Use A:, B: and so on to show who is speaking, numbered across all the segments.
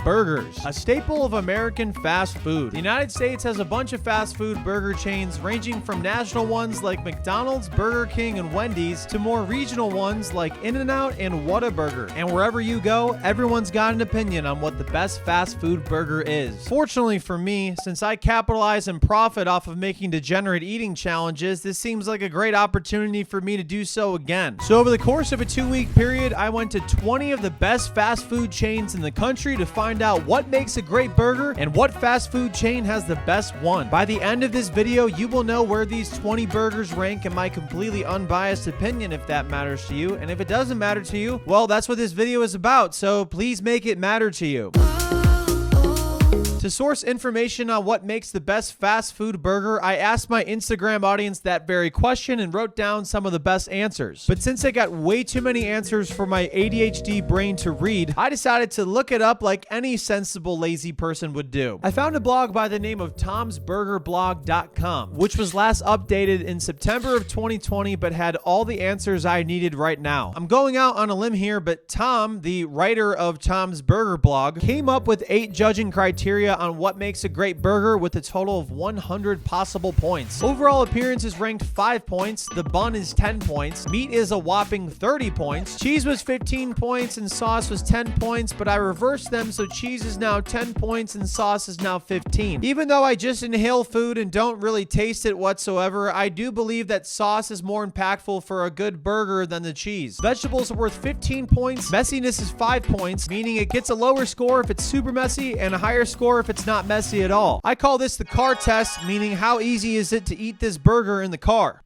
A: burgers, a staple of American fast food. The United States has a bunch of fast food burger chains ranging from national ones like McDonald's, Burger King, and Wendy's to more regional ones like In-N-Out and Whataburger. And wherever you go, everyone's got an opinion on what the best fast food burger is. Fortunately for me, since I capitalize and profit off of making degenerate eating challenges, this seems like a great opportunity for me to do so again. So over the course of a 2-week period, I went to 20 of the best fast food chains in the country to find out what makes a great burger and what fast food chain has the best one. By the end of this video, you will know where these 20 burgers rank in my completely unbiased opinion, if that matters to you. And if it doesn't matter to you, well, that's what this video is about, so please make it matter to you. To source information on what makes the best fast food burger, I asked my Instagram audience that very question and wrote down some of the best answers. But since I got way too many answers for my ADHD brain to read, I decided to look it up like any sensible lazy person would do. I found a blog by the name of tomsburgerblog.com, which was last updated in September of 2020, but had all the answers I needed right now. I'm going out on a limb here, but Tom, the writer of Tom's Burger Blog, came up with 8 judging criteria on what makes a great burger with a total of 100 possible points. Overall appearance is ranked 5 points, the bun is 10 points, meat is a whopping 30 points, cheese was 15 points, and sauce was 10 points, but I reversed them so cheese is now 10 points and sauce is now 15. Even though I just inhale food and don't really taste it whatsoever, I do believe that sauce is more impactful for a good burger than the cheese. Vegetables are worth 15 points, messiness is 5 points, meaning it gets a lower score if it's super messy and a higher score if it's not messy at all. I call this the car test, meaning how easy is it to eat this burger in the car?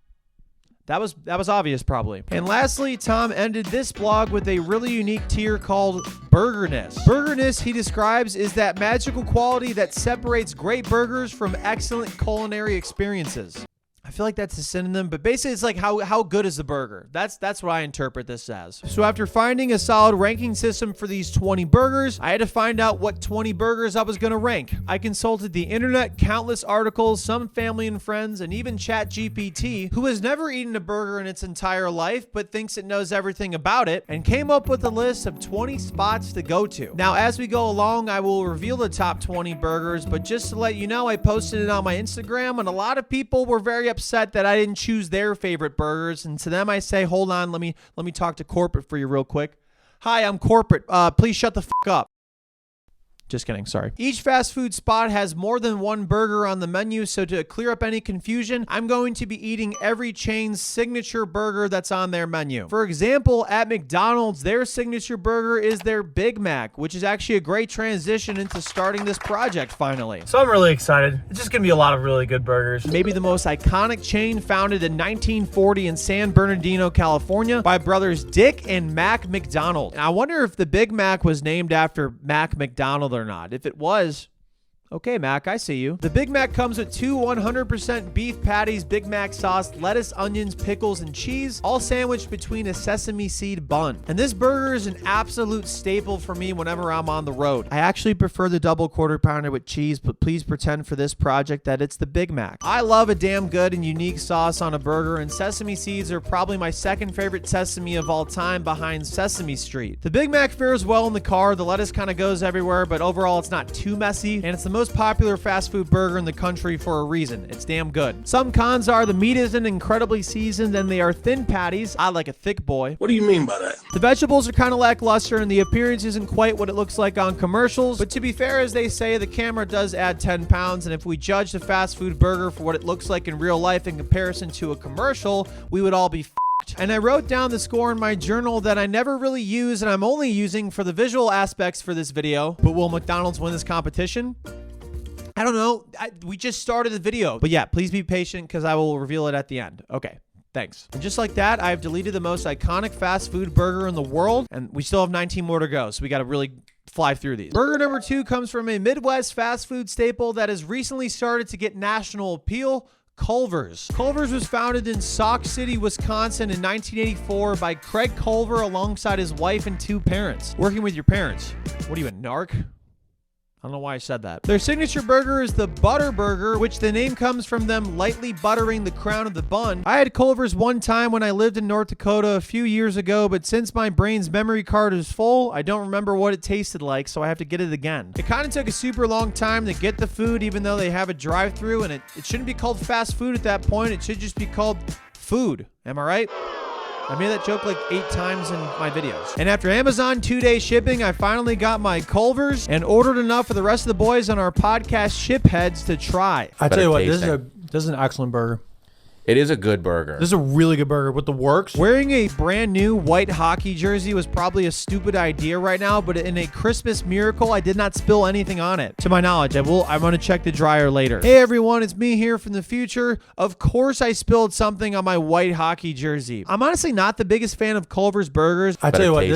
A: That was obvious, probably. And lastly, Tom ended this blog with a really unique tier called Burgerness. Burgerness, he describes, is that magical quality that separates great burgers from excellent culinary experiences. I feel like that's a synonym, but basically it's like how good is the burger? That's what I interpret this as. So after finding a solid ranking system for these 20 burgers, I had to find out what 20 burgers I was going to rank. I consulted the internet, countless articles, some family and friends, and even ChatGPT, who has never eaten a burger in its entire life but thinks it knows everything about it, and came up with a list of 20 spots to go to. Now, as we go along, I will reveal the top 20 burgers, but just to let you know, I posted it on my Instagram, and a lot of people were very upset that I didn't choose their favorite burgers, and to them I say, hold on, let me talk to corporate for you real quick. Hi, I'm corporate. Please shut the fuck up. Just kidding, sorry. Each fast food spot has more than one burger on the menu, so to clear up any confusion, I'm going to be eating every chain's signature burger that's on their menu. For example, at McDonald's, their signature burger is their Big Mac, which is actually a great transition into starting this project finally. So I'm really excited. It's just gonna be a lot of really good burgers. Maybe the most iconic chain, founded in 1940 in San Bernardino, California by brothers Dick and Mac McDonald. And I wonder if the Big Mac was named after Mac McDonald or not. If it was, okay, Mac, I see you. The Big Mac comes with 2 100% beef patties, Big Mac sauce, lettuce, onions, pickles, and cheese, all sandwiched between a sesame seed bun. And this burger is an absolute staple for me whenever I'm on the road. I actually prefer the double quarter pounder with cheese, but please pretend for this project that it's the Big Mac. I love a damn good and unique sauce on a burger, and sesame seeds are probably my second favorite sesame of all time behind Sesame Street. The Big Mac fares well in the car. The lettuce kind of goes everywhere, but overall it's not too messy, and it's the most popular fast food burger in the country for a reason. It's damn good. Some cons are the meat isn't incredibly seasoned and they are thin patties. I like a thick boy.
B: What do you mean by that?
A: The vegetables are kind of lackluster and the appearance isn't quite what it looks like on commercials, but to be fair, as they say, the camera does add 10 pounds, and if we judge the fast food burger for what it looks like in real life in comparison to a commercial, we would all be and I wrote down the score in my journal that I never really use and I'm only using for the visual aspects for this video. But will McDonald's win this competition? I don't know. We just started the video. But yeah, please be patient because I will reveal it at the end. Okay, thanks. And just like that, I've deleted the most iconic fast food burger in the world, and we still have 19 more to go, so we got to really fly through these. Burger number 2 comes from a Midwest fast food staple that has recently started to get national appeal. Culver's. Culver's was founded in Sauk City, Wisconsin in 1984 by Craig Culver alongside his wife and 2 parents. Working with your parents. What are you, a narc? I don't know why I said that. Their signature burger is the Butterburger, which the name comes from them lightly buttering the crown of the bun. I had Culver's one time when I lived in North Dakota a few years ago, but since my brain's memory card is full, I don't remember what it tasted like, so I have to get it again. It kind of took a super long time to get the food, even though they have a drive-thru, and it shouldn't be called fast food at that point. It should just be called food. Am I right? I made that joke like 8 times in my videos. And after Amazon 2-day shipping, I finally got my Culver's and ordered enough for the rest of the boys on our podcast ship heads to try.
B: I tell you what, this is an excellent burger.
C: It is a good burger.
B: This is a really good burger with the works.
A: Wearing a brand new white hockey jersey was probably a stupid idea right now, but in a Christmas miracle, I did not spill anything on it. To my knowledge, I'm going to check the dryer later. Hey everyone, it's me here from the future. Of course I spilled something on my white hockey jersey. I'm honestly not the biggest fan of Culver's burgers.
B: I tell you what,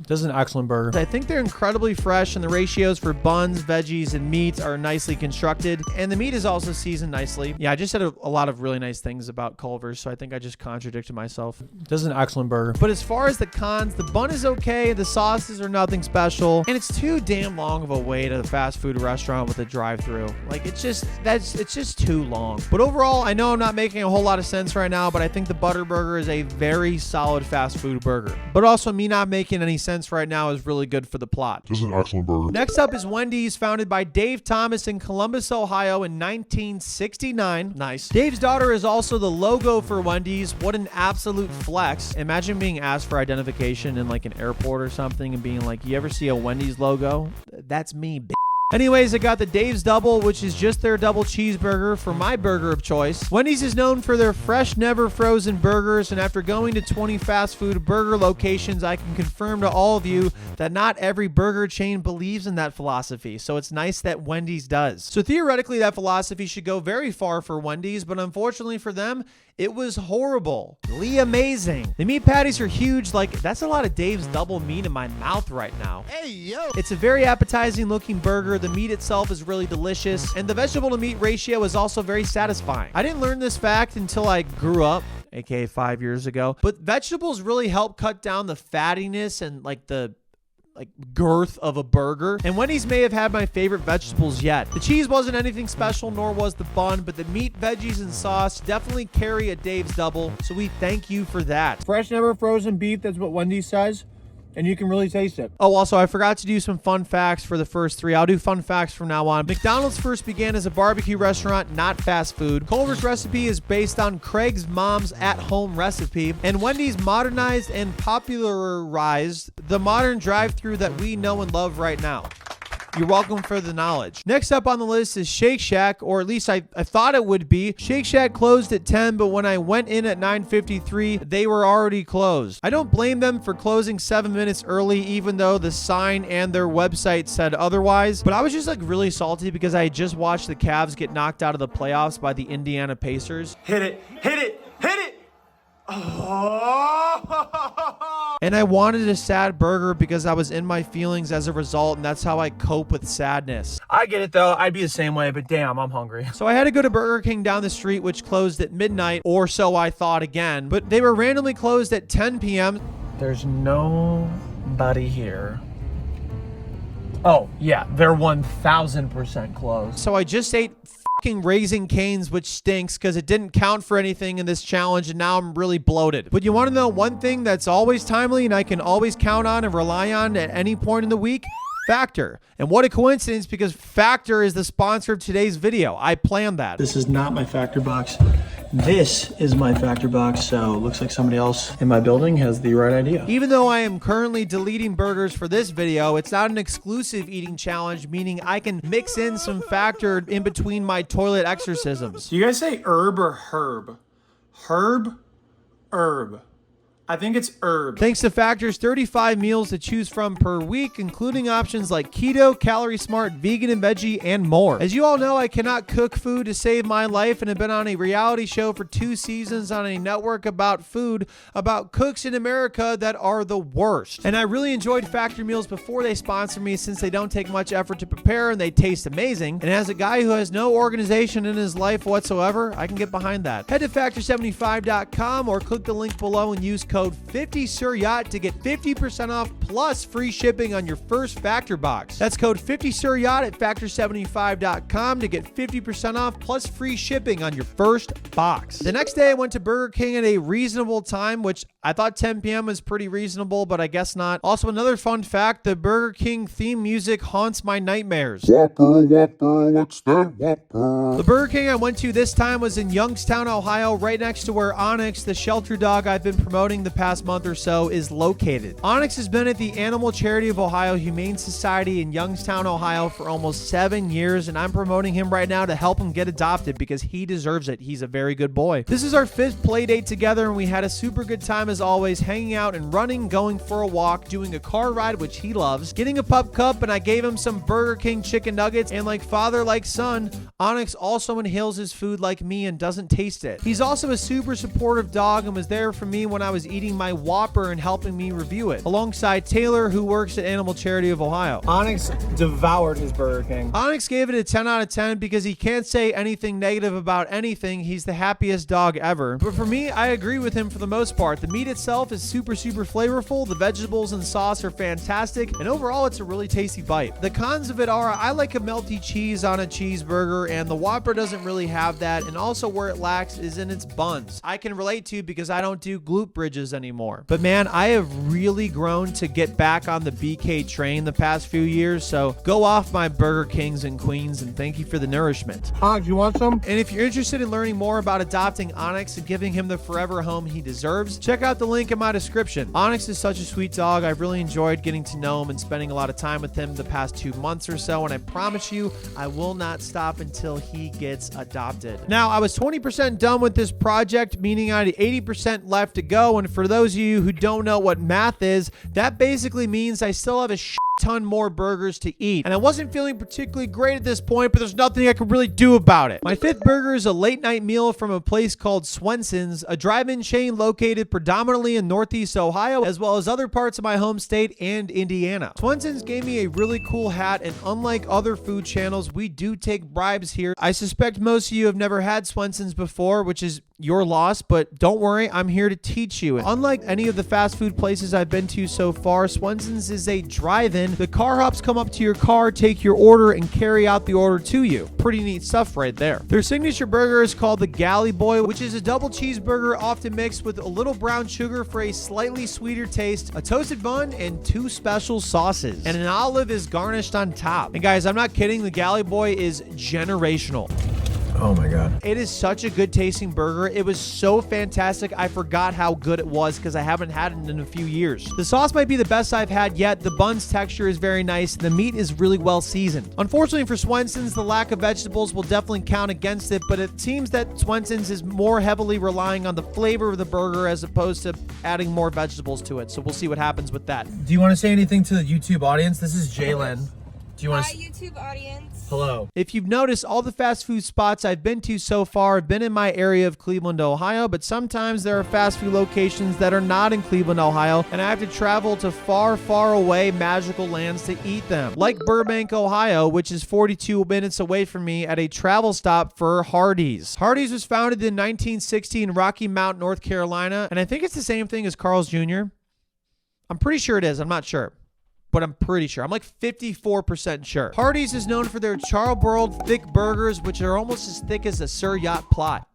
B: this is an excellent burger.
A: I think they're incredibly fresh, and the ratios for buns, veggies, and meats are nicely constructed, and the meat is also seasoned nicely. Yeah, I just said a lot of really nice things about Culver's, so I think I just contradicted myself.
B: This is an excellent burger.
A: But as far as the cons, the bun is okay, the sauces are nothing special, and it's too damn long of a wait at a fast food restaurant with a drive-thru. Like, it's just too long. But overall, I know I'm not making a whole lot of sense right now, but I think the Butterburger is a very solid fast food burger. But also, me not making any sense right now is really good for the plot.
D: This is an excellent burger.
A: Next up is Wendy's, founded by Dave Thomas in Columbus, Ohio in 1969. Nice. Dave's daughter is also the logo for Wendy's. What an absolute flex. Imagine being asked for identification in like an airport or something and being like, you ever see a Wendy's logo? That's me, bitch. Anyways, I got the Dave's Double, which is just their double cheeseburger for my burger of choice. Wendy's is known for their fresh, never frozen burgers, and after going to 20 fast food burger locations, I can confirm to all of you that not every burger chain believes in that philosophy, so it's nice that Wendy's does. So theoretically, that philosophy should go very far for Wendy's, but unfortunately for them, it was horrible. Amazing. The meat patties are huge. Like, that's a lot of Dave's Double meat in my mouth right now. Hey, yo. It's a very appetizing looking burger. The meat itself is really delicious, and the vegetable to meat ratio is also very satisfying. I didn't learn this fact until I grew up, aka 5 years ago, but vegetables really help cut down the fattiness and like the girth of a burger. And Wendy's may have had my favorite vegetables yet. The cheese wasn't anything special, nor was the bun, but the meat, veggies, and sauce definitely carry a Dave's Double, so we thank you for that.
B: Fresh, never frozen beef, that's what Wendy's says. And you can really taste it.
A: Oh, also, I forgot to do some fun facts for the first 3. I'll do fun facts from now on. McDonald's first began as a barbecue restaurant, not fast food. Culver's recipe is based on Craig's mom's at-home recipe. And Wendy's modernized and popularized the modern drive-thru that we know and love right now. You're welcome for the knowledge. Next up on the list is Shake Shack, or at least I thought it would be. Shake Shack closed at 10, but when I went in at 9:53, they were already closed. I don't blame them for closing 7 minutes early, even though the sign and their website said otherwise. But I was just like really salty because I had just watched the Cavs get knocked out of the playoffs by the Indiana Pacers.
B: Hit it, hit it, hit it! Oh!
A: And I wanted a sad burger because I was in my feelings as a result, and that's how I cope with sadness.
B: I get it though, I'd be the same way, but damn, I'm hungry.
A: So I had to go to Burger King down the street, which closed at midnight, or so I thought again, but they were randomly closed at 10 p.m.
B: There's nobody here. Oh, yeah, they're 1,000% closed.
A: So I just ate fucking Raising Cane's, which stinks because it didn't count for anything in this challenge, and now I'm really bloated. But you want to know one thing that's always timely and I can always count on and rely on at any point in the week? Factor. And what a coincidence, because Factor is the sponsor of today's video. I planned that.
E: This is not my Factor box. This is my Factor box, so it looks like somebody else in my building has the right idea.
A: Even though I am currently deleting burgers for this video, it's not an exclusive eating challenge, meaning I can mix in some Factor in between my toilet exorcisms.
B: Do you guys say herb or herb? Herb? Herb. I think it's herb.
A: Thanks to Factor's 35 meals to choose from per week, including options like keto, calorie smart, vegan and veggie, and more. As you all know, I cannot cook food to save my life and have been on a reality show for 2 seasons on a network about food, about cooks in America that are the worst. And I really enjoyed Factor meals before they sponsored me, since they don't take much effort to prepare and they taste amazing. And as a guy who has no organization in his life whatsoever, I can get behind that. Head to Factor75.com or click the link below and use code code 50 Sir Yacht to get 50% off plus free shipping on your first Factor box. That's code 50 Sir Yacht at factor75.com to get 50% off plus free shipping on your first box. The next day I went to Burger King at a reasonable time, which I thought 10 p.m. was pretty reasonable, but I guess not. Also, another fun fact, the Burger King theme music haunts my nightmares.
D: Whopper, Whopper, what's that Whopper?
A: The Burger King I went to this time was in Youngstown, Ohio, right next to where Onyx, the shelter dog I've been promoting the past month or so, is located. Onyx has been at the Animal Charity of Ohio Humane Society in Youngstown, Ohio for almost 7 years, and I'm promoting him right now to help him get adopted because he deserves it. He's a very good boy. This is our 5th play date together, and we had a super good time as always, hanging out and running, going for a walk, doing a car ride, which he loves, getting a pup cup, and I gave him some Burger King chicken nuggets, and like father, like son, Onyx also inhales his food like me and doesn't taste it. He's also a super supportive dog and was there for me when I was eating my Whopper and helping me review it, alongside Taylor, who works at Animal Charity of Ohio.
B: Onyx devoured his Burger King.
A: Onyx gave it a 10 out of 10 because he can't say anything negative about anything. He's the happiest dog ever. But for me, I agree with him for the most part. The meat itself is super flavorful. The vegetables and sauce are fantastic. And overall, it's a really tasty bite. The cons of it are I like a melty cheese on a cheeseburger, and the Whopper doesn't really have that. And also where it lacks is in its buns. I can relate to because I don't do glute bridges anymore. But man, I have really grown to get back on the BK train the past few years. So go off my Burger Kings and Queens, and thank you for the nourishment.
B: Onyx, you want some?
A: And if you're interested in learning more about adopting Onyx and giving him the forever home he deserves, check out the link in my description. Onyx is such a sweet dog. I've really enjoyed getting to know him and spending a lot of time with him the past 2 months or so, and I promise you, I will not stop until he gets adopted. Now, I was 20% done with this project, meaning I had 80% left to go, and for those of you who don't know what math is, that basically means I still have a ton more burgers to eat, and I wasn't feeling particularly great at this point, but there's nothing I could really do about it. My 5th burger is a late night meal from a place called Swenson's, a drive-in chain located predominantly in Northeast Ohio, as well as other parts of my home state and Indiana. Swenson's gave me a really cool hat, and unlike other food channels, we do take bribes here. I suspect most of you have never had Swenson's before, which is your loss, but don't worry, I'm here to teach you. Unlike any of the fast food places I've been to so far, Swenson's is a drive-in. The car hops come up to your car, take your order, and carry out the order to you. Pretty neat stuff right there. Their signature burger is called the Galley Boy, which is a double cheeseburger often mixed with a little brown sugar for a slightly sweeter taste, a toasted bun, and 2 special sauces. And an olive is garnished on top. And guys, I'm not kidding, the Galley Boy is generational.
E: Oh my God.
A: It is such a good tasting burger. It was so fantastic. I forgot how good it was because I haven't had it in a few years. The sauce might be the best I've had yet. The bun's texture is very nice. The meat is really well seasoned. Unfortunately for Swenson's, the lack of vegetables will definitely count against it, but it seems that Swenson's is more heavily relying on the flavor of the burger as opposed to adding more vegetables to it. So we'll see what happens with that.
E: Do you want to say anything to the YouTube audience? This is Jalen. Do you want
F: Hi,
E: to...
F: YouTube audience.
E: Hello.
A: If you've noticed, all the fast food spots I've been to so far have been in my area of Cleveland, Ohio, but sometimes there are fast food locations that are not in Cleveland, Ohio, and I have to travel to far, far away magical lands to eat them. Like Burbank, Ohio, which is 42 minutes away from me at a travel stop for Hardee's. Hardee's was founded in 1960 in Rocky Mount, North Carolina, and I think it's the same thing as Carl's Jr. I'm pretty sure it is. I'm not sure, but I'm pretty sure. I'm like 54% sure. Hardee's is known for their charbroiled thick burgers, which are almost as thick as a Sir Yacht plot.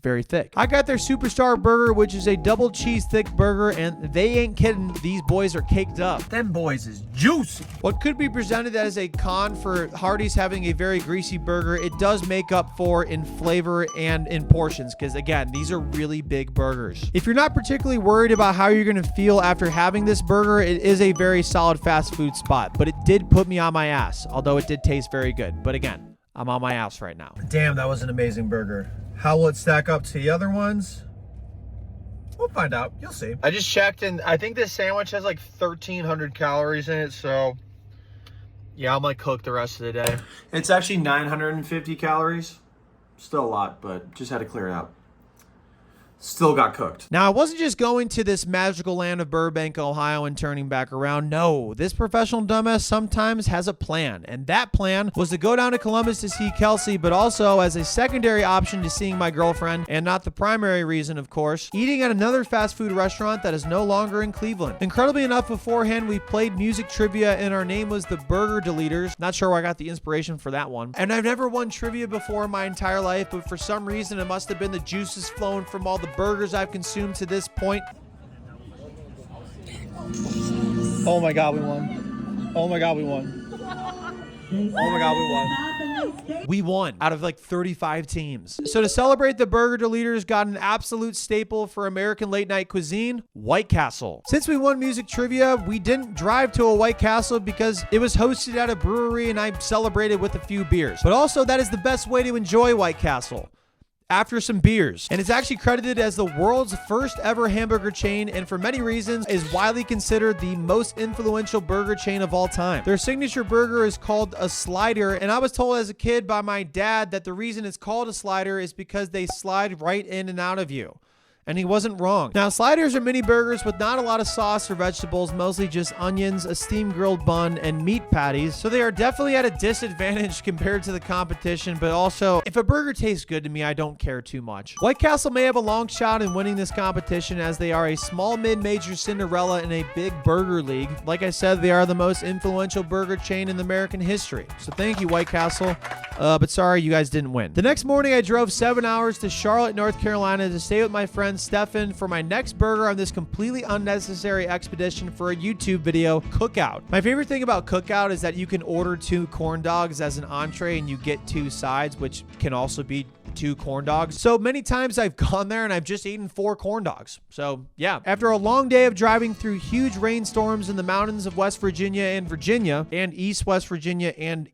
A: Very thick. I got their Superstar Burger, which is a double cheese thick burger, and they ain't kidding. These boys are caked up.
E: Them boys is juicy.
A: What could be presented as a con for Hardee's having a very greasy burger, it does make up for in flavor and in portions, because again, these are really big burgers. If you're not particularly worried about how you're going to feel after having this burger, it is a very solid fast food spot, but it did put me on my ass, although it did taste very good. But again, I'm on my ass right now.
E: Damn, that was an amazing burger. How will it stack up to the other ones? We'll find out. You'll see. I just checked, and I think this sandwich has like 1,300 calories in it, so yeah, I might cook the rest of the day.
B: It's actually 950 calories. Still a lot, but just had to clear it out. still got cooked.
A: Now, I wasn't just going to this magical land of Burbank, Ohio and turning back around. No, this professional dumbass sometimes has a plan. And that plan was to go down to Columbus to see Kelsey, but also as a secondary option to seeing my girlfriend, and not the primary reason, of course, eating at another fast food restaurant that is no longer in Cleveland. Incredibly enough, beforehand, we played music trivia and our name was the Burger Deleters. Not sure where I got the inspiration for that one. And I've never won trivia before in my entire life, but for some reason, it must have been the juices flowing from all the burgers I've consumed to this point. Oh my God, we won. Oh my God, we won. Oh my God, we won. We won out of like 35 teams. So to celebrate, the Burger Deleters got an absolute staple for American late night cuisine, White Castle. Since we won music trivia, we didn't drive to a White Castle because it was hosted at a brewery and I celebrated with a few beers. But also that is the best way to enjoy White Castle. After some beers. And it's actually credited as the world's first ever hamburger chain, and for many reasons is widely considered the most influential burger chain of all time. Their signature burger is called a slider, and I was told as a kid by my dad that the reason it's called a slider is because they slide right in and out of you. And he wasn't wrong. Now, sliders are mini burgers with not a lot of sauce or vegetables, mostly just onions, a steam grilled bun, and meat patties. So they are definitely at a disadvantage compared to the competition, but also, if a burger tastes good to me, I don't care too much. White Castle may have a long shot in winning this competition as they are a small mid-major Cinderella in a big burger league. Like I said, they are the most influential burger chain in American history. So thank you, White Castle. But sorry, you guys didn't win. The next morning, I drove 7 hours to Charlotte, North Carolina to stay with my friend Stefan for my next burger on this completely unnecessary expedition for a YouTube video, Cookout. My favorite thing about Cookout is that you can order 2 corn dogs as an entree and you get 2 sides, which can also be 2 corn dogs. So many times I've gone there and I've just eaten 4 corn dogs. So yeah, after a long day of driving through huge rainstorms in the mountains of West Virginia and East West Virginia and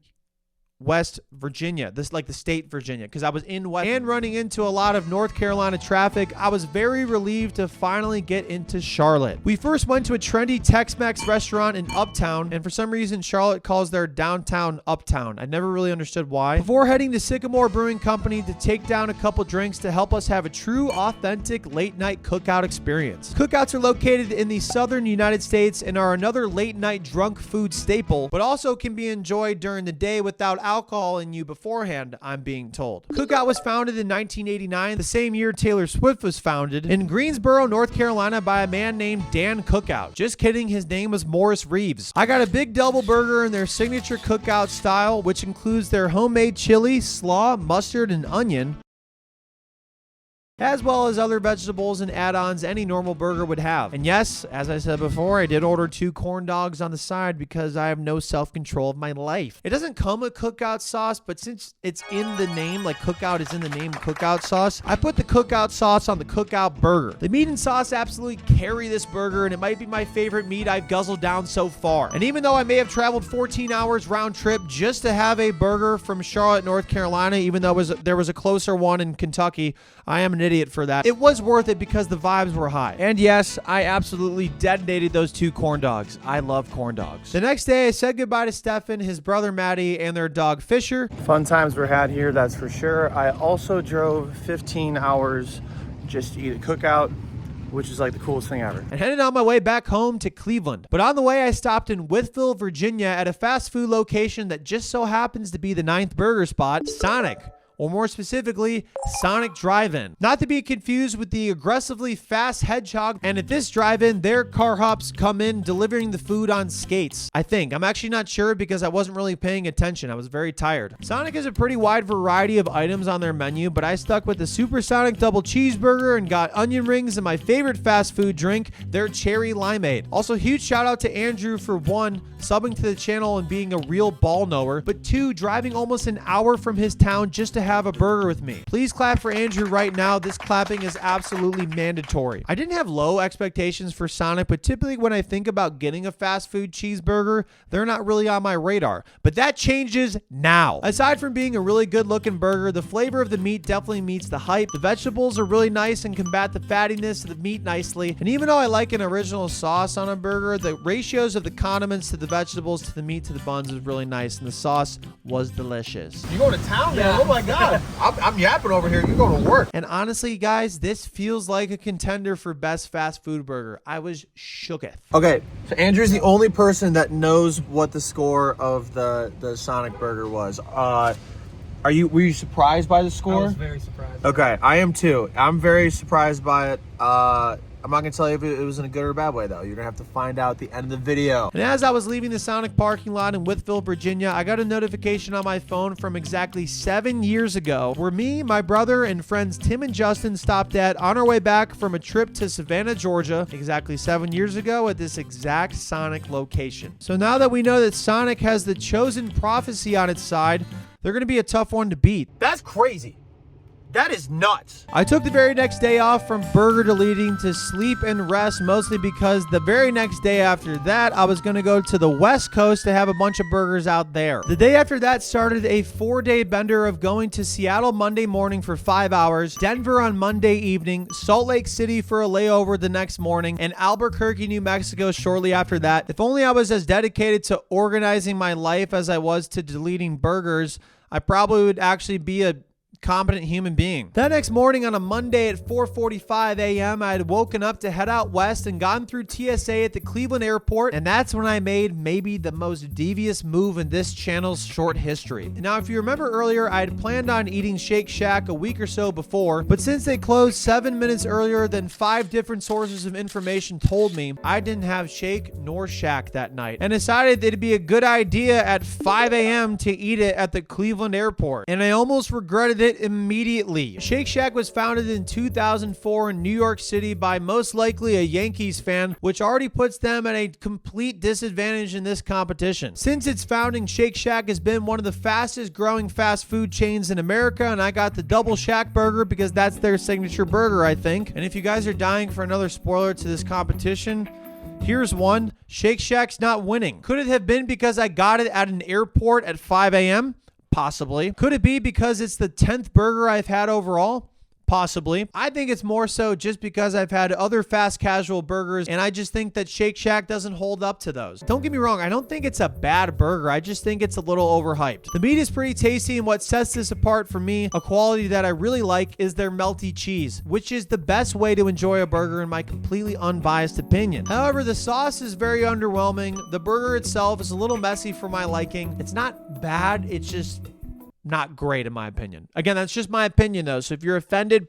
A: West Virginia, this like the state Virginia, because I was in West and running into a lot of North Carolina traffic, I was very relieved to finally get into Charlotte. We first went to a trendy Tex-Mex restaurant in Uptown, and for some reason Charlotte calls their downtown Uptown. I never really understood why. Before heading to Sycamore Brewing Company to take down a couple drinks to help us have a true, authentic late night cookout experience. Cookouts are located in the southern United States and are another late night drunk food staple, but also can be enjoyed during the day without alcohol in you beforehand, I'm being told. Cookout was founded in 1989, the same year Taylor Swift was founded, in Greensboro, North Carolina by a man named Dan Cookout. Just kidding, his name was Morris Reeves. I got a big double burger in their signature Cookout style, which includes their homemade chili, slaw, mustard, and onion, as well as other vegetables and add-ons any normal burger would have. And yes, as I said before, I did order 2 corn dogs on the side because I have no self-control of my life. It doesn't come with Cookout sauce, but since it's in the name, like Cookout is in the name Cookout sauce, I put the Cookout sauce on the Cookout burger. The meat and sauce absolutely carry this burger, and it might be my favorite meat I've guzzled down so far. And even though I may have traveled 14 hours round trip just to have a burger from Charlotte, North Carolina, even though there was a closer one in Kentucky, I am an idiot for that. It was worth it because the vibes were high. And yes, I absolutely detonated those 2 corn dogs. I love corn dogs. The next day, I said goodbye to Stefan, his brother Maddie, and their dog Fisher.
B: Fun times were had here, that's for sure. I also drove 15 hours just to eat a Cookout, which is like the coolest thing ever.
A: And headed on my way back home to Cleveland. But on the way, I stopped in Wytheville, Virginia at a fast food location that just so happens to be the 9th burger spot, Sonic. Or more specifically, Sonic Drive-In. Not to be confused with the aggressively fast Hedgehog, and at this drive-in, their car hops come in delivering the food on skates. I think. I'm actually not sure because I wasn't really paying attention. I was very tired. Sonic has a pretty wide variety of items on their menu, but I stuck with the Supersonic Double Cheeseburger and got onion rings and my favorite fast food drink, their Cherry Limeade. Also, huge shout out to Andrew for 1, subbing to the channel and being a real ball knower, but 2, driving almost an hour from his town just to have a burger with me. Please clap for Andrew right now. This clapping is absolutely mandatory. I didn't have low expectations for Sonic, but typically when I think about getting a fast food cheeseburger, they're not really on my radar. But that changes now. Aside from being a really good looking burger, the flavor of the meat definitely meets the hype. The vegetables are really nice and combat the fattiness of the meat nicely. And even though I like an original sauce on a burger, the ratios of the condiments to the vegetables to the meat to the buns is really nice, and the sauce was delicious.
E: You going to town, man? Oh my God. on. I'm yapping over here. You're going to work.
A: And honestly, guys, this feels like a contender for best fast food burger. I was shooketh.
E: Okay, so Andrew's the only person that knows what the score of the Sonic burger was. Were you surprised by the score?
F: I was very surprised.
E: Okay, I am too. I'm very surprised by it. I'm not gonna tell you if it was in a good or bad way though. You're gonna have to find out at the end of the video.
A: And as I was leaving the Sonic parking lot in Wytheville, Virginia, I got a notification on my phone from exactly 7 years ago where me, my brother, and friends Tim and Justin stopped at on our way back from a trip to Savannah, Georgia, exactly 7 years ago at this exact Sonic location. So now that we know that Sonic has the chosen prophecy on its side, they're gonna be a tough one to beat.
E: That's crazy. That is nuts.
A: I took the very next day off from burger deleting to sleep and rest, mostly because the very next day after that, I was going to go to the West Coast to have a bunch of burgers out there. The day after that started a 4-day bender of going to Seattle Monday morning for 5 hours, Denver on Monday evening, Salt Lake City for a layover the next morning, and Albuquerque, New Mexico shortly after that. If only I was as dedicated to organizing my life as I was to deleting burgers, I probably would actually be a competent human being. That next morning on a Monday at 4:45 a.m., I had woken up to head out west and gone through TSA at the Cleveland airport, and that's when I made maybe the most devious move in this channel's short history. Now, if you remember earlier, I had planned on eating Shake Shack a week or so before, but since they closed 7 minutes earlier than 5 different sources of information told me, I didn't have Shake nor Shack that night, and decided that it'd be a good idea at 5 a.m. to eat it at the Cleveland airport, and I almost regretted it immediately. Shake Shack was founded in 2004 in New York City by most likely a Yankees fan, which already puts them at a complete disadvantage in this competition. Since its founding, Shake Shack has been one of the fastest growing fast food chains in America, and I got the Double Shack Burger because that's their signature burger, I think. And if you guys are dying for another spoiler to this competition, here's one. Shake Shack's not winning. Could it have been because I got it at an airport at 5 a.m.? Possibly. Could it be because it's the 10th burger I've had overall? Possibly. I think it's more so just because I've had other fast casual burgers, and I just think that Shake Shack doesn't hold up to those. Don't get me wrong, I don't think it's a bad burger. I just think it's a little overhyped. The meat is pretty tasty, and what sets this apart for me, a quality that I really like, is their melty cheese, which is the best way to enjoy a burger in my completely unbiased opinion. However, the sauce is very underwhelming. The burger itself is a little messy for my liking. It's not bad, it's just not great in my opinion. Again, that's just my opinion though. So if you're offended,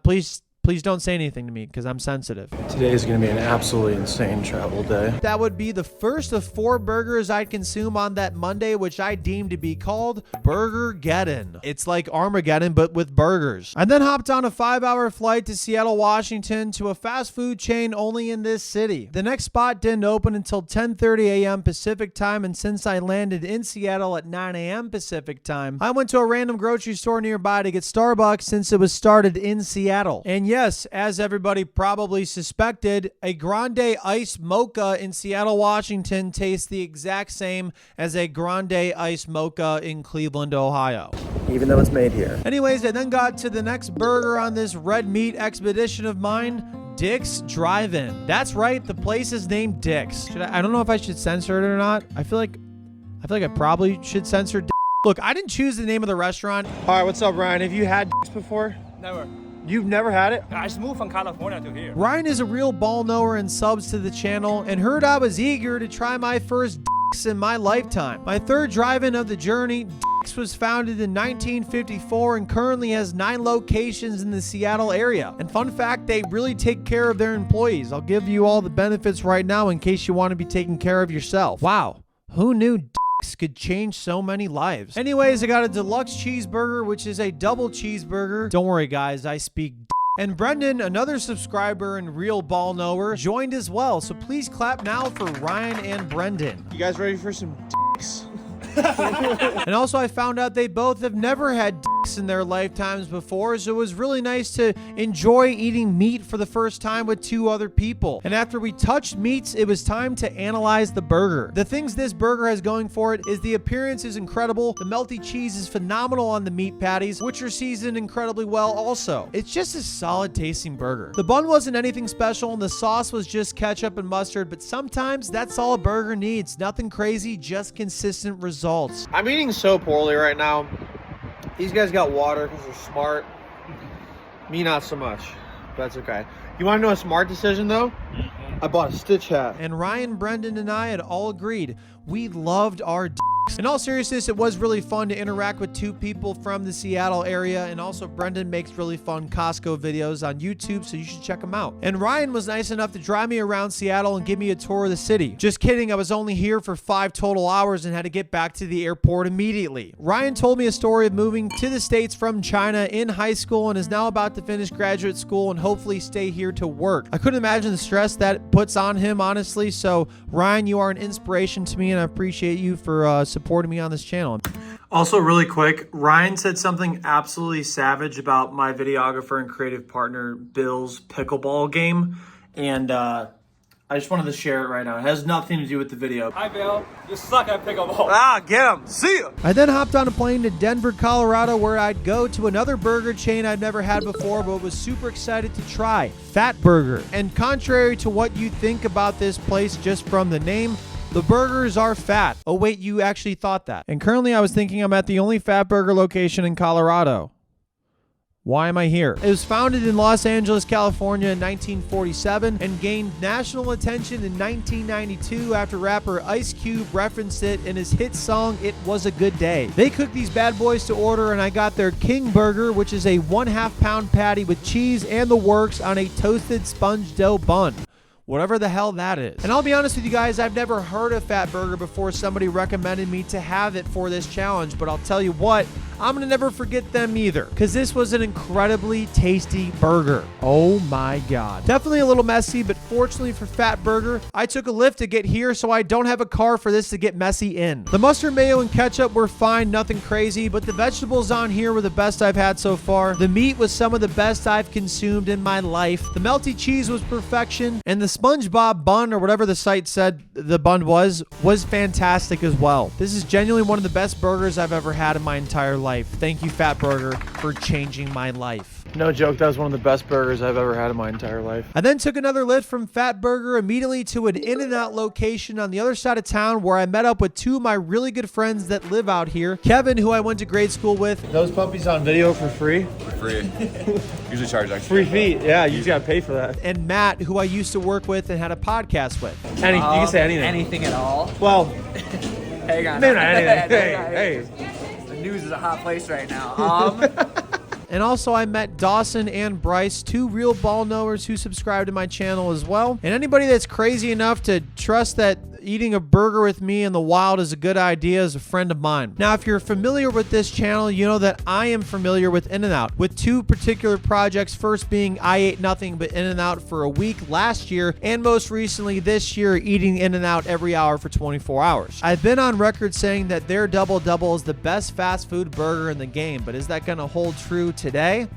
A: please don't say anything to me because I'm sensitive.
B: Today is going to be an absolutely insane travel day.
A: That would be the first of 4 burgers I'd consume on that Monday, which I deemed to be called Burgergeddon. It's like Armageddon, but with burgers. I then hopped on a 5-hour flight to Seattle, Washington to a fast food chain only in this city. The next spot didn't open until 10:30 a.m. Pacific time, and since I landed in Seattle at 9 a.m. Pacific time, I went to a random grocery store nearby to get Starbucks since it was started in Seattle. And yes, as everybody probably suspected, a Grande Ice Mocha in Seattle, Washington tastes the exact same as a Grande Ice Mocha in Cleveland, Ohio.
B: Even though it's made here.
A: Anyways, I then got to the next burger on this red meat expedition of mine, Dick's Drive-In. That's right, the place is named Dick's. I don't know if I should censor it or not. I feel like I probably should censor Dick's. Look, I didn't choose the name of the restaurant.
B: All right, what's up, Ryan? Have you had Dick's before?
F: Never.
B: You've never had it?
F: I just moved from California to here.
A: Ryan is a real ball knower and subs to the channel, and heard I was eager to try my first Dick's in my lifetime. My third drive-in of the journey, Dick's was founded in 1954 and currently has 9 locations in the Seattle area. And fun fact, they really take care of their employees. I'll give you all the benefits right now in case you want to be taking care of yourself. Wow, who knew could change so many lives? Anyways, I got a deluxe cheeseburger, which is a double cheeseburger. Don't worry, guys, I speak. And Brendan, another subscriber and real ball knower, joined as well. So please clap now for Ryan and Brendan.
B: You guys ready for some Dick's?
A: And also, I found out they both have never had Dick's in their lifetimes before, so it was really nice to enjoy eating meat for the first time with 2 other people. And after we touched meats, it was time to analyze the burger. The things this burger has going for it is the appearance is incredible, the melty cheese is phenomenal on the meat patties, which are seasoned incredibly well also. It's just a solid tasting burger. The bun wasn't anything special, and the sauce was just ketchup and mustard, but sometimes that's all a burger needs. Nothing crazy, just consistent results.
E: I'm eating so poorly right now. These guys got water because they're smart. Me, not so much. That's okay. You want to know a smart decision, though? I bought a Stitch hat.
A: And Ryan, Brendan, and I had all agreed we loved our dicks. In all seriousness, it was really fun to interact with two people from the Seattle area, and also Brendan makes really fun Costco videos on YouTube, so you should check them out. And Ryan was nice enough to drive me around Seattle and give me a tour of the city. Just kidding, I was only here for 5 total hours and had to get back to the airport immediately. Ryan told me a story of moving to the States from China in high school and is now about to finish graduate school and hopefully stay here to work. I couldn't imagine the stress that puts on him, honestly, so Ryan, you are an inspiration to me, and I appreciate you for supporting me on this channel. Also, really quick, Ryan said something absolutely savage about my videographer and creative partner Bill's pickleball game, and I just wanted to share it right now. It has nothing to do with the video.
F: Hi, Bill. You suck at pickleball.
E: Ah, get him. See ya.
A: I then hopped on a plane to Denver, Colorado, where I'd go to another burger chain I'd never had before, but was super excited to try, Fatburger. And contrary to what you think about this place just from the name, the burgers are fat. Oh wait, you actually thought that. And currently I was thinking I'm at the only Fatburger location in Colorado. Why am I here? It was founded in Los Angeles, California in 1947 and gained national attention in 1992 after rapper Ice Cube referenced it in his hit song, It Was a Good Day. They cooked these bad boys to order and I got their King Burger, which is a 1/2 pound patty with cheese and the works on a toasted sponge dough bun. Whatever the hell that is. And I'll be honest with you guys, I've never heard of Fatburger before somebody recommended me to have it for this challenge, but I'll tell you what, I'm gonna never forget them either, because this was an incredibly tasty burger. Oh my God. Definitely a little messy, but fortunately for Fatburger, I took a Lyft to get here, so I don't have a car for this to get messy in. The mustard, mayo, and ketchup were fine, nothing crazy, but the vegetables on here were the best I've had so far. The meat was some of the best I've consumed in my life. The melty cheese was perfection, and the SpongeBob bun, or whatever the site said the bun was fantastic as well. This is genuinely one of the best burgers I've ever had in my entire life. Thank you, Fatburger, for changing my life.
B: No joke, that was one of the best burgers I've ever had in my entire life.
A: I then took another Lyft from Fatburger immediately to an In-N-Out location on the other side of town where I met up with two of my really good friends that live out here. Kevin, who I went to grade school with.
B: Those puppies on video for free?
C: Free. Usually charge extra.
B: Free feet, yeah, you just gotta pay for that.
A: And Matt, who I used to work with and had a podcast with.
B: You can say anything.
G: Anything at all?
B: Well,
G: Hang on.
B: maybe not anything. Hey.
G: The news is a hot place right now.
A: And also I met Dawson and Bryce, two real ball knowers who subscribe to my channel as well. And anybody that's crazy enough to trust that eating a burger with me in the wild is a good idea is a friend of mine. Now, if you're familiar with this channel, you know that I am familiar with In-N-Out, with two particular projects, first being I ate nothing but In-N-Out for a week last year, and most recently this year, eating In-N-Out every hour for 24 hours. I've been on record saying that their Double Double is the best fast food burger in the game, but is that gonna hold true today?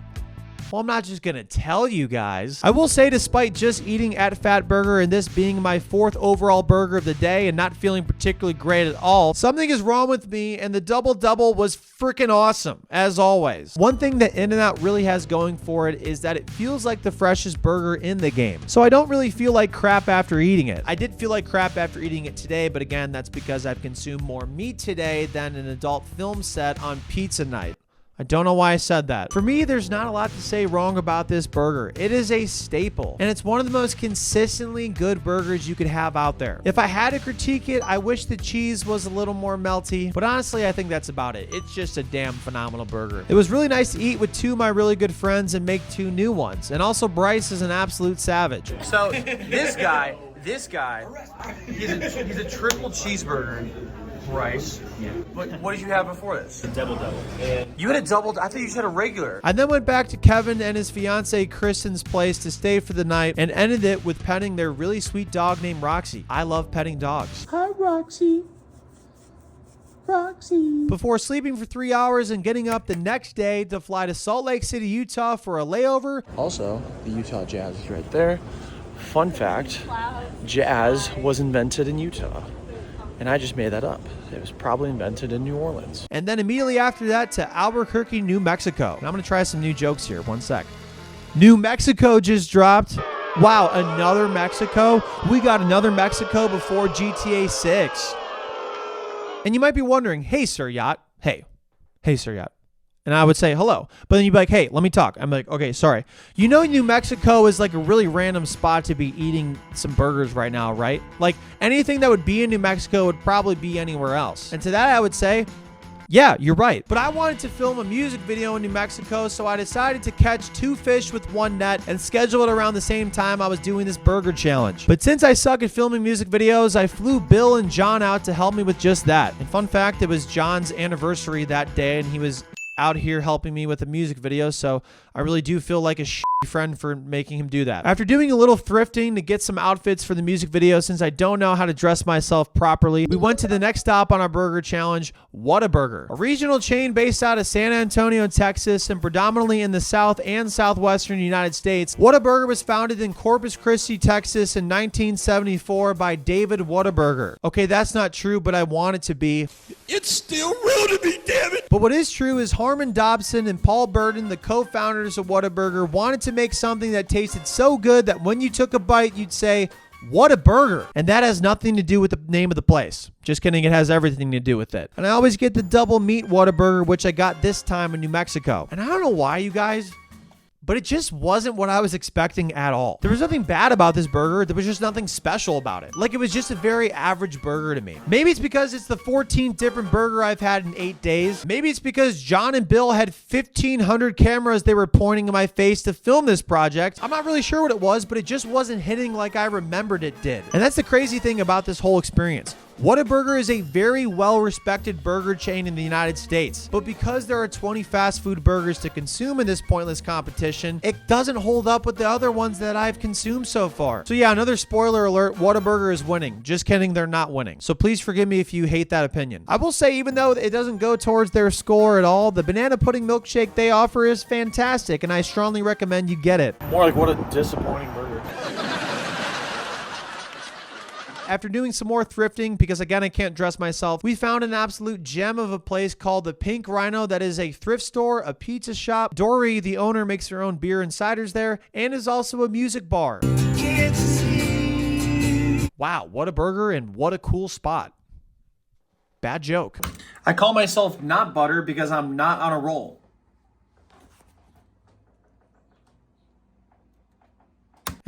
A: Well, I'm not just gonna tell you guys. I will say, despite just eating at Fatburger and this being my 4th overall burger of the day and not feeling particularly great at all, something is wrong with me, and the Double Double was freaking awesome, as always. One thing that In-N-Out really has going for it is that it feels like the freshest burger in the game. So I don't really feel like crap after eating it. I did feel like crap after eating it today, but again, that's because I've consumed more meat today than an adult film set on pizza night. I don't know why I said that. For me, there's not a lot to say wrong about this burger. It is a staple, and it's one of the most consistently good burgers you could have out there. If I had to critique it, I wish the cheese was a little more melty, but honestly, I think that's about it. It's just a damn phenomenal burger. It was really nice to eat with two of my really good friends and make 2 new ones. And also, Bryce is an absolute savage.
E: So this guy, he's a triple cheeseburger. Rice. Yeah. What did you have before this?
F: A double.
E: You had a double. I thought you just had a regular.
A: I then went back to Kevin and his fiance Kristen's place to stay for the night and ended it with petting their really sweet dog named Roxy. I love petting dogs.
B: Hi, Roxy. Roxy.
A: Before sleeping for 3 hours and getting up the next day to fly to Salt Lake City, Utah for a layover.
B: Also, the Utah Jazz is right there. Fun fact, jazz was invented in Utah. And I just made that up. It was probably invented in New Orleans.
A: And then immediately after that to Albuquerque, New Mexico. And I'm going to try some new jokes here. One sec. New Mexico just dropped. Wow, another Mexico? We got another Mexico before GTA 6. And you might be wondering, hey, Sir Yacht. Hey, Sir Yacht. And I would say, hello. But then you'd be like, hey, let me talk. I'm like, okay, sorry. You know New Mexico is like a really random spot to be eating some burgers right now, right? Like anything that would be in New Mexico would probably be anywhere else. And to that I would say, yeah, you're right. But I wanted to film a music video in New Mexico, so I decided to catch 2 fish with 1 net and schedule it around the same time I was doing this burger challenge. But since I suck at filming music videos, I flew Bill and John out to help me with just that. And fun fact, it was John's anniversary that day, and he was out here helping me with a music video, so I really do feel like a friend for making him do that. After doing a little thrifting to get some outfits for the music video, since I don't know how to dress myself properly, we went to the next stop on our burger challenge, Whataburger, a regional chain based out of San Antonio, Texas, and predominantly in the South and Southwestern United States. Whataburger was founded in Corpus Christi, Texas in 1974 by David Whataburger. Okay, that's not true, but I want it to be.
H: It's still real to me, damn it!
A: But what is true is Harmon Dobson and Paul Burden, the co-founders of Whataburger, wanted to make something that tasted so good that when you took a bite, you'd say, what a burger. And that has nothing to do with the name of the place. Just kidding, it has everything to do with it. And I always get the double meat Whataburger, which I got this time in New Mexico. And I don't know why, you guys, but it just wasn't what I was expecting at all. There was nothing bad about this burger. There was just nothing special about it. Like, it was just a very average burger to me. Maybe it's because it's the 14th different burger I've had in 8 days. Maybe it's because John and Bill had 1,500 cameras they were pointing in my face to film this project. I'm not really sure what it was, but it just wasn't hitting like I remembered it did. And that's the crazy thing about this whole experience. Whataburger is a very well-respected burger chain in the United States, but because there are 20 fast food burgers to consume in this pointless competition, it doesn't hold up with the other ones that I've consumed so far. So yeah, another spoiler alert, Whataburger is winning. Just kidding, they're not winning. So please forgive me if you hate that opinion. I will say, even though it doesn't go towards their score at all, the banana pudding milkshake they offer is fantastic, and I strongly recommend you get it.
B: More like, what a disappointing burger.
A: After doing some more thrifting, because again, I can't dress myself, we found an absolute gem of a place called the Pink Rhino that is a thrift store, a pizza shop. Dory, the owner, makes her own beer and ciders there, and is also a music bar. Wow, what a burger and what a cool spot. Bad joke.
E: I call myself not butter because I'm not on a roll.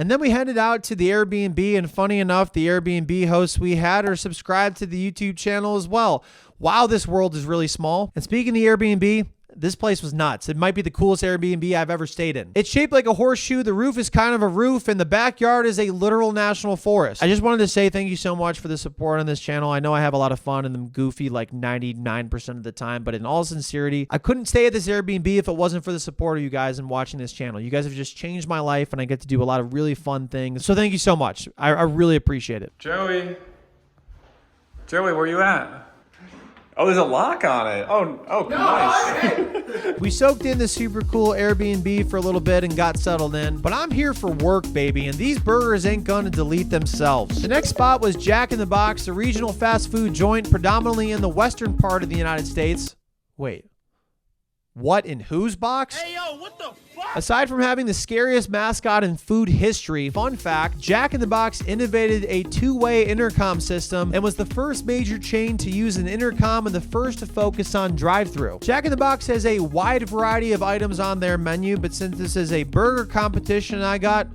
A: And then we headed out to the Airbnb, and funny enough, the Airbnb hosts we had are subscribed to the YouTube channel as well. Wow, this world is really small. And speaking of the Airbnb, this place was nuts. It might be the coolest Airbnb I've ever stayed in. It's shaped like a horseshoe. The roof is kind of a roof, and the backyard is a literal national forest. I just wanted to say thank you so much for the support on this channel. I know I have a lot of fun and I'm goofy like 99% of the time, but in all sincerity, I couldn't stay at this Airbnb if it wasn't for the support of you guys and watching this channel. You guys have just changed my life, and I get to do a lot of really fun things. So thank you so much. I really appreciate it.
F: Joey, where you at? Oh, there's a lock on it. Oh, nice.
A: We soaked in the super cool Airbnb for a little bit and got settled in, but I'm here for work, baby, and these burgers ain't gonna delete themselves. The next spot was Jack in the Box, a regional fast food joint predominantly in the western part of the United States. Wait, what, in whose box?
H: Hey, yo, what the fuck?
A: Aside from having the scariest mascot in food history, fun fact, Jack in the Box innovated a two-way intercom system and was the first major chain to use an intercom and the first to focus on drive-thru. Jack in the Box has a wide variety of items on their menu, but since this is a burger competition, I got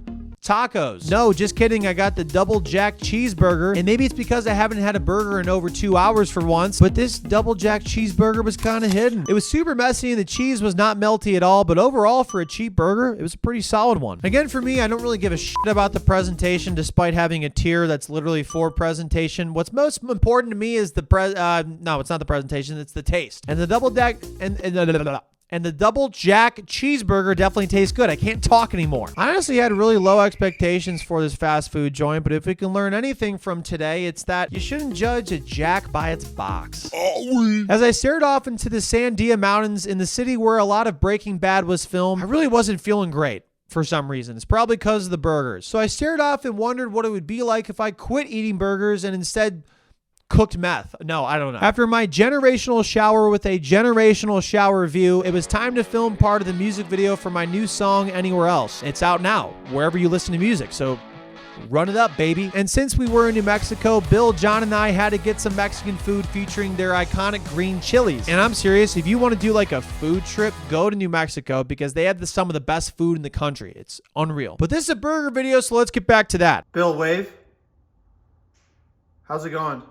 A: tacos. No, just kidding. I got the double jack cheeseburger, and maybe it's because I haven't had a burger in over 2 hours for once, but this double jack cheeseburger was kind of hidden. It was super messy and the cheese was not melty at all, but overall for a cheap burger, it was a pretty solid one. Again, for me, I don't really give a shit about the presentation despite having a tier that's literally for presentation. What's most important to me is no, it's not the presentation, it's the taste. And the double jack and the double jack cheeseburger definitely tastes good. I can't talk anymore. I honestly had really low expectations for this fast food joint, but if we can learn anything from today, it's that you shouldn't judge a jack by its box. As I stared off into the Sandia Mountains in the city where a lot of Breaking Bad was filmed, I really wasn't feeling great. For some reason. It's probably because of the burgers. So I stared off and wondered what it would be like if I quit eating burgers and instead cooked meth. No, I don't know. After my generational shower with a generational shower view, it was time to film part of the music video for my new song, Anywhere Else. It's out now, wherever you listen to music, so Run it up, baby. And since we were in New Mexico, Bill, John, and I had to get some Mexican food featuring their iconic green chilies. And I'm serious, if you want to do like a food trip, go to New Mexico because they have some of the best food in the country. It's unreal. But this is a burger video, so let's get back to that.
E: Bill, wave. How's it going?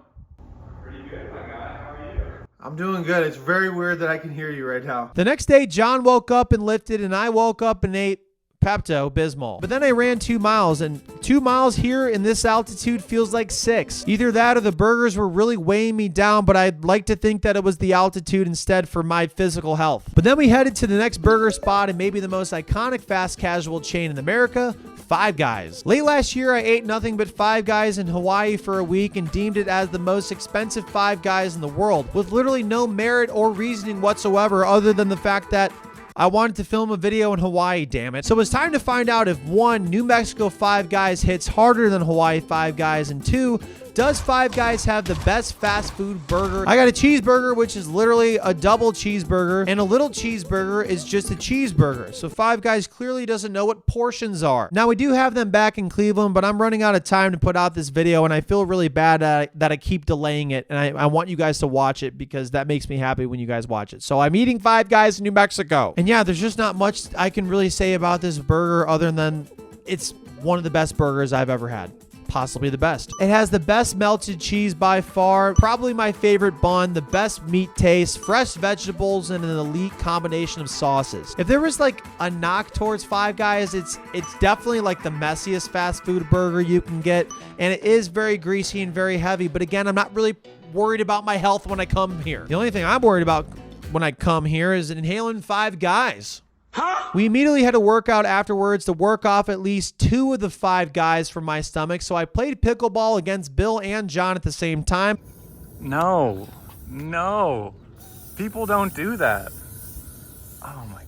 F: Pretty good, my guy. How are you?
E: I'm doing good. It's very weird that I can hear you right now.
A: The next day, John woke up and lifted, and I woke up and ate Pepto-Bismol. But then I ran 2 miles, and 2 miles here in this altitude feels like 6. Either that or the burgers were really weighing me down, but I'd like to think that it was the altitude instead for my physical health. But then we headed to the next burger spot and maybe the most iconic fast casual chain in America, Five Guys. Late last year, I ate nothing but Five Guys in Hawaii for a week and deemed it as the most expensive Five Guys in the world, with literally no merit or reasoning whatsoever other than the fact that I wanted to film a video in Hawaii, damn it. So it's time to find out if 1, New Mexico Five Guys hits harder than Hawaii Five Guys, and 2, does Five Guys have the best fast food burger? I got a cheeseburger, which is literally a double cheeseburger, and a little cheeseburger is just a cheeseburger. So Five Guys clearly doesn't know what portions are. Now, we do have them back in Cleveland, but I'm running out of time to put out this video, and I feel really bad that I keep delaying it, and I want you guys to watch it because that makes me happy when you guys watch it. So I'm eating Five Guys in New Mexico. And yeah, there's just not much I can really say about this burger other than it's one of the best burgers I've ever had. Possibly the best. It has the best melted cheese by far, probably my favorite bun, the best meat taste, fresh vegetables, and an elite combination of sauces. If there was like a knock towards Five Guys, it's definitely like the messiest fast food burger you can get, and it is very greasy and very heavy, but again, I'm not really worried about my health when I come here. The only thing I'm worried about when I come here is inhaling Five Guys. We immediately had a workout afterwards to work off at least 2 of the Five Guys from my stomach, so I played pickleball against Bill and John at the same time.
F: No. People don't do that. Oh my God.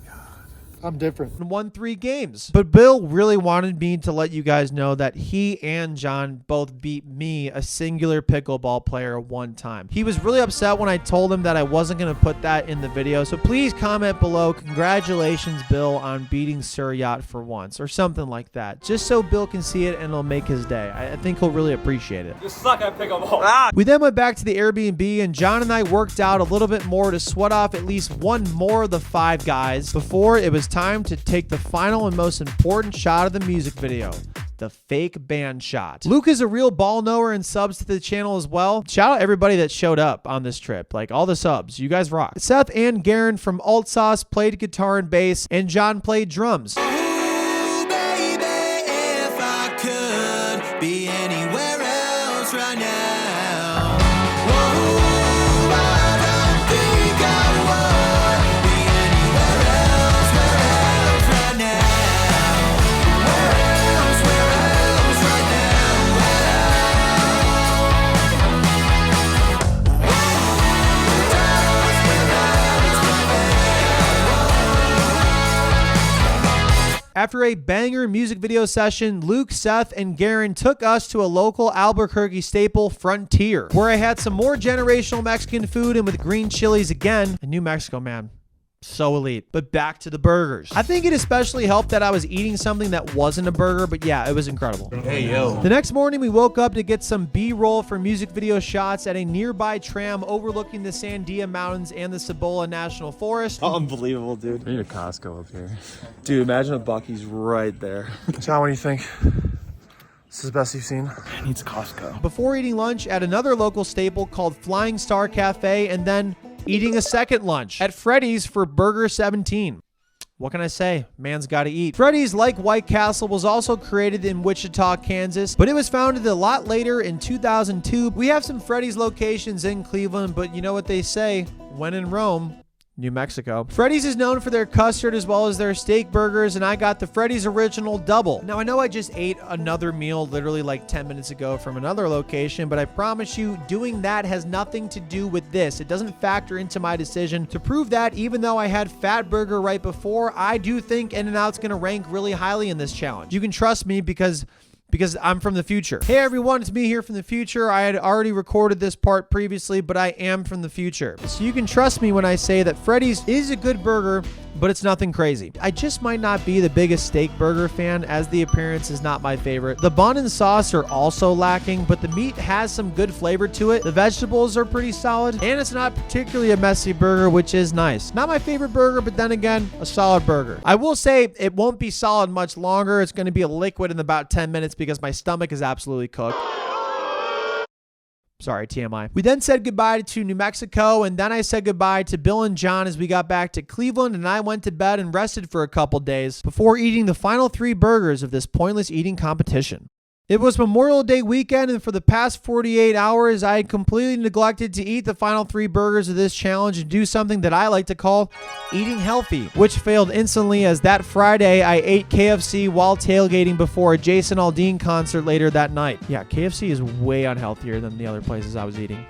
E: I'm different.
A: And won 3 games. But Bill really wanted me to let you guys know that he and John both beat me, a singular pickleball player, 1 time. He was really upset when I told him that I wasn't going to put that in the video. So please comment below, congratulations, Bill, on beating Sir Yacht for once, or something like that. Just so Bill can see it and it'll make his day. I think he'll really appreciate it.
G: You suck at pickleball.
A: We then went back to the Airbnb, and John and I worked out a little bit more to sweat off at least 1 more of the Five Guys before it was time to take the final and most important shot of the music video, the fake band shot. Luke is a real ball knower and subs to the channel as well. Shout out everybody that showed up on this trip, like all the subs. You guys rock. Seth and Garen from Alt Sauce played guitar and bass, and John played drums.
H: Ooh, baby, if I could be anywhere else right now. Whoa, I don't think I would be anywhere else right now. Where else right
A: After a banger music video session, Luke, Seth, and Garen took us to a local Albuquerque staple, Frontier, where I had some more generational Mexican food and with green chilies again. And New Mexico, man, so elite. But back to the burgers. I think it especially helped that I was eating something that wasn't a burger, but yeah, it was incredible.
E: Hey, yo.
A: The next morning, we woke up to get some B-roll for music video shots at a nearby tram overlooking the Sandia Mountains and the Cibola National Forest.
B: Unbelievable, dude.
F: We need a Costco up here.
B: Dude, imagine a Buc-ee's right there.
E: John, what do you think? This is the best you've seen?
B: It needs Costco.
A: Before eating lunch at another local staple called Flying Star Cafe, and then eating a second lunch at Freddy's for Burger 17. What can I say? Man's gotta eat. Freddy's, like White Castle, was also created in Wichita, Kansas, but it was founded a lot later in 2002. We have some Freddy's locations in Cleveland, but you know what they say, when in Rome, New Mexico. Freddy's is known for their custard as well as their steak burgers, and I got the Freddy's Original Double. Now, I know I just ate another meal literally like 10 minutes ago from another location, but I promise you, doing that has nothing to do with this. It doesn't factor into my decision. To prove that, even though I had Fatburger right before, I do think In-N-Out's gonna rank really highly in this challenge. You can trust me because I'm from the future. Hey everyone, it's me here from the future. I had already recorded this part previously, but I am from the future. So you can trust me when I say that Freddy's is a good burger, but it's nothing crazy. I just might not be the biggest steak burger fan, as the appearance is not my favorite. The bun and sauce are also lacking, but the meat has some good flavor to it. The vegetables are pretty solid, and it's not particularly a messy burger, which is nice. Not my favorite burger, but then again, a solid burger. I will say it won't be solid much longer. It's going to be a liquid in about 10 minutes because my stomach is absolutely cooked. Sorry, TMI. We then said goodbye to New Mexico, and then I said goodbye to Bill and John as we got back to Cleveland, and I went to bed and rested for a couple days before eating the final 3 burgers of this pointless eating competition. It was Memorial Day weekend, and for the past 48 hours, I had completely neglected to eat the final 3 burgers of this challenge and do something that I like to call eating healthy, which failed instantly as that Friday I ate KFC while tailgating before a Jason Aldean concert later that night. Yeah, KFC is way unhealthier than the other places I was eating.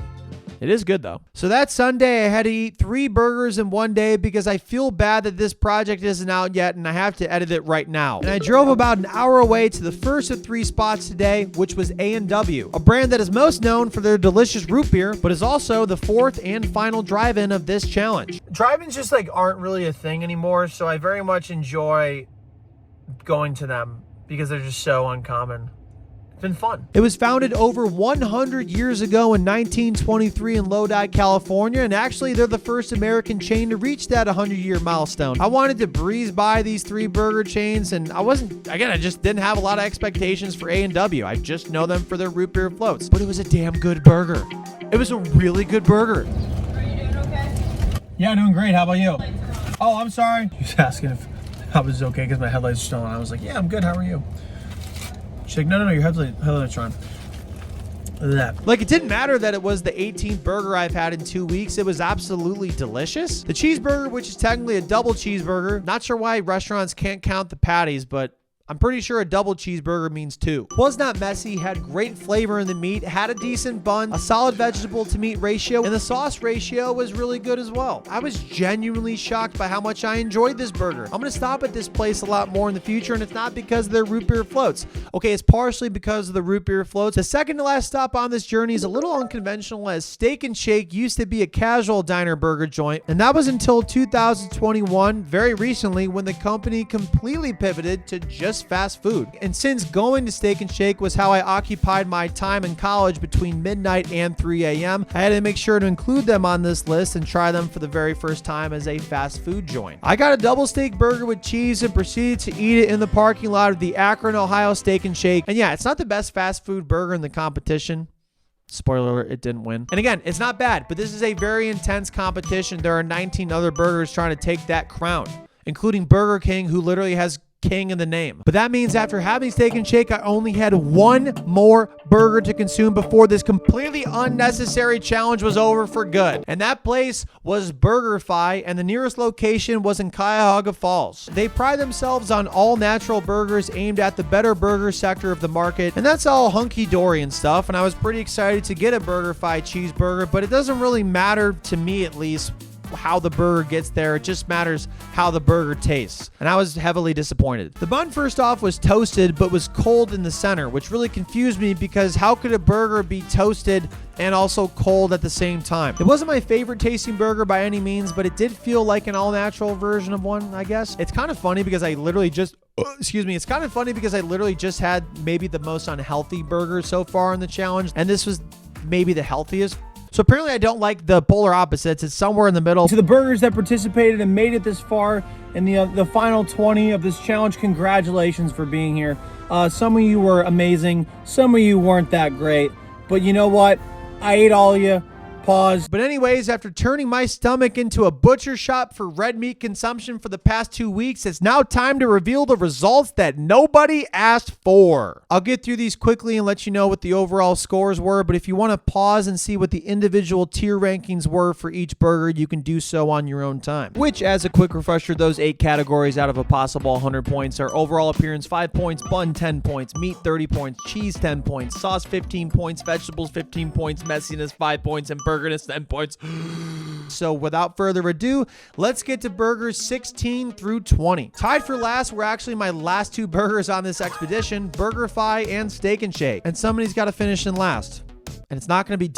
A: It is good though. So that Sunday I had to eat 3 burgers in one day because I feel bad that this project isn't out yet and I have to edit it right now. And I drove about an hour away to the first of 3 spots today, which was A&W, a brand that is most known for their delicious root beer, but is also the 4th and final drive-in of this challenge.
E: Drive-ins just like aren't really a thing anymore, so I very much enjoy going to them because they're just so uncommon. It's been fun.
A: It was founded over 100 years ago in 1923 in Lodi, California, and actually they're the first American chain to reach that 100-year milestone. I wanted to breeze by these 3 burger chains, and I just didn't have a lot of expectations for A&W. I just know them for their root beer floats, but it was a damn good burger. It was a really good burger.
I: Are you doing okay?
E: Yeah, doing great. How about you? Oh, I'm sorry. He was asking if I was okay because my headlights are still on. I was like, yeah, I'm good. How are you? She's like, no, your headlights are on. That.
A: Like, it didn't matter that it was the 18th burger I've had in 2 weeks. It was absolutely delicious. The cheeseburger, which is technically a double cheeseburger. Not sure why restaurants can't count the patties, but I'm pretty sure a double cheeseburger means 2. Was not messy, had great flavor in the meat, had a decent bun, a solid vegetable to meat ratio, and the sauce ratio was really good as well. I was genuinely shocked by how much I enjoyed this burger. I'm going to stop at this place a lot more in the future, and it's not because of their root beer floats. Okay, it's partially because of the root beer floats. The second to last stop on this journey is a little unconventional, as Steak and Shake used to be a casual diner burger joint, and that was until 2021, very recently, when the company completely pivoted to just fast food. And since going to Steak and Shake was how I occupied my time in college between midnight and 3 a.m., I had to make sure to include them on this list and try them for the very first time as a fast food joint. I got a double steak burger with cheese and proceeded to eat it in the parking lot of the Akron, Ohio Steak and Shake. And yeah, it's not the best fast food burger in the competition. Spoiler alert, it didn't win. And again, it's not bad, but this is a very intense competition. There are 19 other burgers trying to take that crown, including Burger King, who literally has King in the name. But that means after having Steak and Shake, I only had 1 more burger to consume before this completely unnecessary challenge was over for good. And that place was BurgerFi, and the nearest location was in Cuyahoga Falls. They pride themselves on all natural burgers aimed at the better burger sector of the market, and that's all hunky-dory and stuff, and I was pretty excited to get a BurgerFi cheeseburger, but it doesn't really matter, to me at least, how the burger gets there. It just matters how the burger tastes. And I was heavily disappointed. The bun, first off, was toasted but was cold in the center, which really confused me because how could a burger be toasted and also cold at the same time? It wasn't my favorite tasting burger by any means, but it did feel like an all-natural version of one, I guess. It's kind of funny because I literally just it's kind of funny because I literally just had maybe the most unhealthy burger so far in the challenge, and this was maybe the healthiest. So apparently I don't like the polar opposites. It's somewhere in the middle.
E: To the burgers that participated and made it this far in the final 20 of this challenge, congratulations for being here. Some of you were amazing. Some of you weren't that great. But you know what? I ate all of you. Pause.
A: But anyways, after turning my stomach into a butcher shop for red meat consumption for the past 2 weeks, it's now time to reveal the results that nobody asked for. I'll get through these quickly and let you know what the overall scores were, but if you want to pause and see what the individual tier rankings were for each burger, you can do so on your own time. Which, as a quick refresher, those 8 categories out of a possible 100 points are overall appearance 5 points, bun 10 points, meat 30 points, cheese 10 points, sauce 15 points, vegetables 15 points, messiness 5 points, and burgerness 10 points. So without further ado, let's get to burgers 16 through 20. Tied for last were actually my last 2 burgers on this expedition, BurgerFi and Steak and Shake. And somebody's got to finish in last. And it's not going to be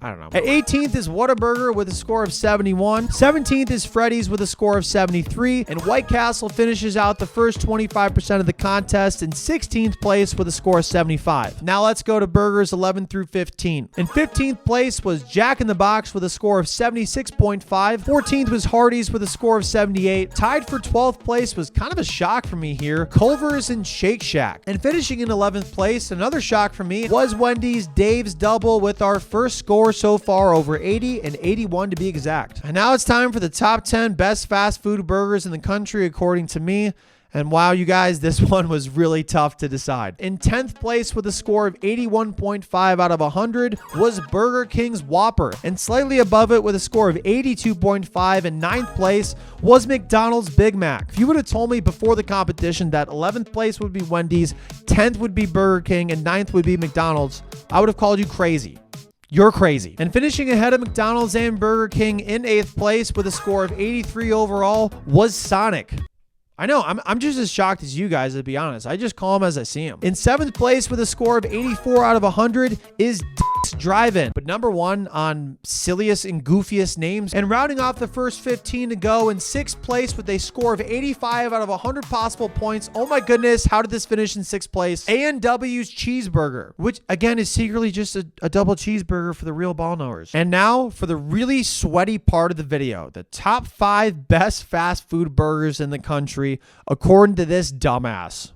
A: I don't know. At 18th is Whataburger with a score of 71. 17th is Freddy's with a score of 73. And White Castle finishes out the first 25% of the contest in 16th place with a score of 75. Now let's go to burgers 11 through 15. In 15th place was Jack in the Box with a score of 76.5. 14th was Hardee's with a score of 78. Tied for 12th place was kind of a shock for me here, Culver's and Shake Shack. And finishing in 11th place, another shock for me, was Wendy's Dave's Double with our first score so far over 80 and 81 to be exact. And now it's time for the top 10 best fast food burgers in the country according to me. And wow, you guys, this one was really tough to decide. In 10th place with a score of 81.5 out of 100 was Burger King's Whopper. And slightly above it with a score of 82.5 in 9th place was McDonald's Big Mac. If you would have told me before the competition that 11th place would be Wendy's, 10th would be Burger King, and 9th would be McDonald's, I would have called you crazy. You're crazy. And finishing ahead of McDonald's and Burger King in 8th place with a score of 83 overall was Sonic. I know, I'm just as shocked as you guys, to be honest. I just call them as I see them. In 7th place with a score of 84 out of 100 is Drive-In, but number 1 on silliest and goofiest names. And rounding off the first 15 to go in 6th place with a score of 85 out of 100 possible points. Oh my goodness, how did this finish in 6th place? A&W's Cheeseburger, which again is secretly just a double cheeseburger for the real ball knowers. And now for the really sweaty part of the video, the top 5 best fast food burgers in the country according to this dumbass.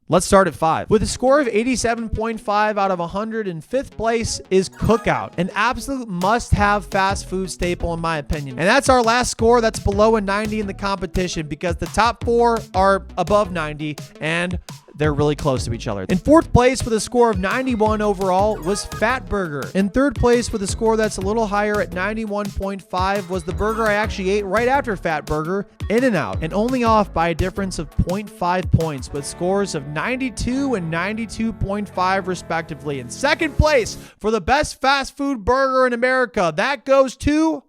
A: Let's start at 5. With a score of 87.5 out of 100 in 5th place is Cookout, an absolute must-have fast food staple in my opinion. And that's our last score that's below a 90 in the competition because the top 4 are above 90 and they're really close to each other. In 4th place with a score of 91 overall was Fatburger. In 3rd place with a score that's a little higher at 91.5 was the burger I actually ate right after Fatburger, In-N-Out, and only off by a difference of 0.5 points with scores of 92 and 92.5 respectively. In 2nd place for the best fast food burger in America, that goes to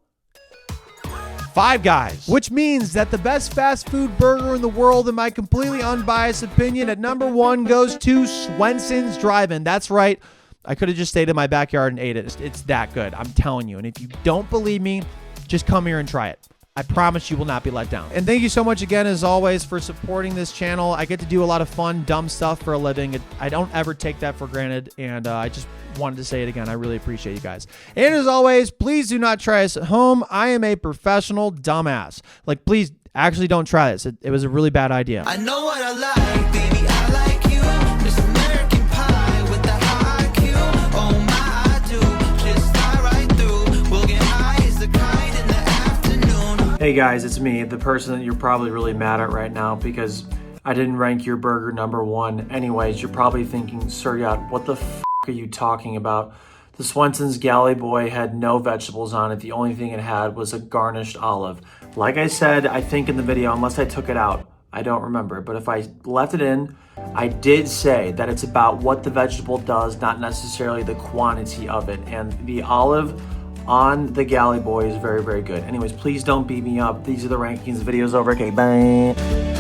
A: Five Guys, which means that the best fast food burger in the world, in my completely unbiased opinion, at number 1 goes to Swenson's Drive-In. That's right. I could have just stayed in my backyard and ate it. It's that good. I'm telling you. And if you don't believe me, just come here and try it. I promise you will not be let down. And thank you so much again, as always, for supporting this channel. I get to do a lot of fun, dumb stuff for a living. I don't ever take that for granted. And I just wanted to say it again. I really appreciate you guys. And as always, please do not try this at home. I am a professional dumbass. Like, please actually don't try this. It was a really bad idea.
H: I know what I like, baby, I like you. This American pie with the high Q. Oh my, I do. Just fly right through. We'll get high as the kite in the afternoon.
B: Hey guys, it's me, the person that you're probably really mad at right now because I didn't rank your burger number 1. Anyways, you're probably thinking, Sir Yacht, what the f are you talking about? The Swenson's Galley Boy had no vegetables on it. The only thing it had was a garnished olive. Like I said, I think in the video, unless I took it out, I don't remember. But if I left it in, I did say that it's about what the vegetable does, not necessarily the quantity of it. And the olive on the Galley Boy is very, very good. Anyways, please don't beat me up. These are the rankings. The video's over. Okay, bye.